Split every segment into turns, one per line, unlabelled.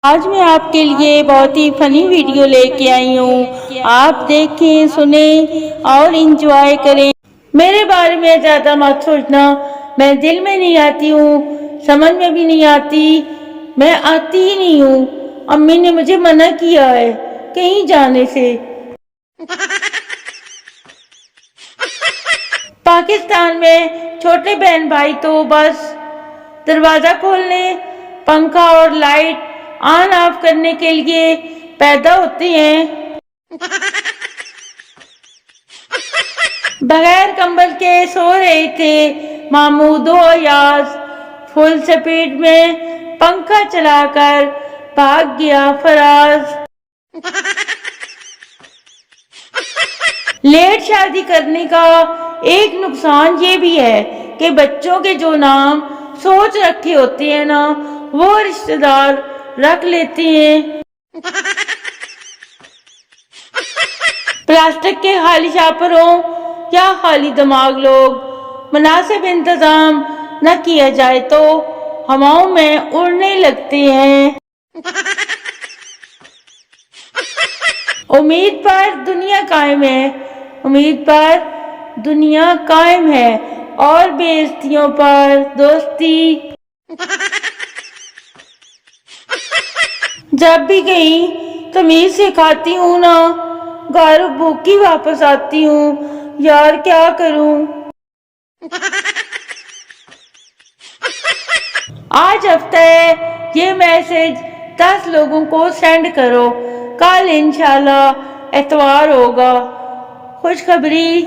آج میں آپ کے لیے بہت ہی فنی ویڈیو لے کے آئی ہوں. آپ دیکھیں، سنیں اور انجوائے کریں. میرے بارے میں زیادہ مت سوچنا، میں دل میں نہیں آتی ہوں، سمجھ میں بھی نہیں آتی، میں آتی ہی نہیں ہوں. امی نے مجھے منع کیا ہے کہیں جانے سے. پاکستان میں چھوٹے بہن بھائی تو بس دروازہ کھولنے، پنکھا اور لائٹ آن آف کرنے کے لیے پیدا ہوتے ہیں. بغیر کمبل کے سو رہے تھے محمود و ایاز. فل سپیڈ میں پنکھا چلا کر بھاگ گیا فراز. لیٹ شادی کرنے کا ایک نقصان یہ بھی ہے کہ بچوں کے جو نام سوچ رکھے ہوتے ہیں نا، وہ رشتہ دار رکھ لیتے ہیں. پلاسٹک کے خالی شاپروں یا خالی دماغ لوگ، مناسب انتظام نہ کیا جائے تو ہواؤں میں اڑنے لگتے ہیں. امید پر دنیا قائم ہے، امید پر دنیا قائم ہے اور بے عزتیوں پر دوستی. جب بھی کہیں تمیز سے کھاتی ہوں نا، گھر بھوکی واپس آتی ہوں. یار کیا کروں. آج ہفتہ ہے، یہ میسج 10 لوگوں کو سینڈ کرو. کل انشاءاللہ اتوار ہوگا. خوشخبری.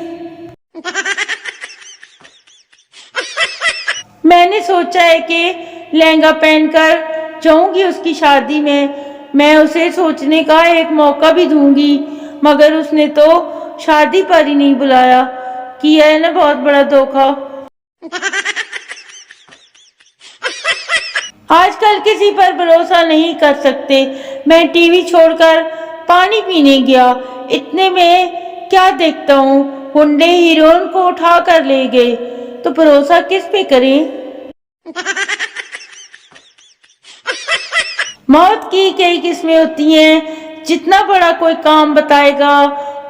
میں نے سوچا ہے کہ لہنگا پہن کر جاؤں گی اس کی شادی میں. میں اسے سوچنے کا ایک موقع بھی دوں گی، مگر اس نے تو شادی پر ہی نہیں بلایا. کیا ہے نا بہت بڑا دھوکا. آج کل کسی پر بھروسہ نہیں کر سکتے. میں ٹی وی چھوڑ کر پانی پینے گیا، اتنے میں کیا دیکھتا ہوں، گنڈے ہیروئن کو اٹھا کر لے گئے. تو بھروسہ کس پہ کریں. موت کی کئی قسمیں ہوتی ہیں. جتنا بڑا کوئی کام بتائے گا،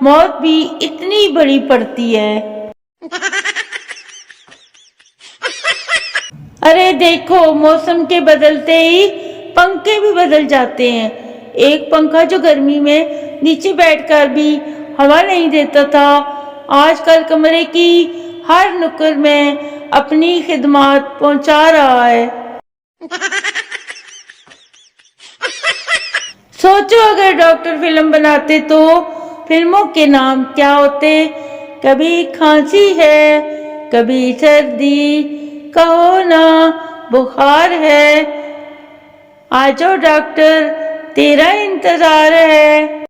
موت بھی اتنی بڑی پڑتی ہے. ارے دیکھو، موسم کے بدلتے ہی پنکھے بھی بدل جاتے ہیں. ایک پنکھا جو گرمی میں نیچے بیٹھ کر بھی ہوا نہیں دیتا تھا، آج کل کمرے کی ہر نکڑ میں اپنی خدمات پہنچا رہا ہے. سوچو اگر ڈاکٹر فلم بناتے تو فلموں کے نام کیا ہوتے. کبھی کھانسی ہے، کبھی سردی، کہو نا بخار ہے. آجو ڈاکٹر تیرا انتظار ہے.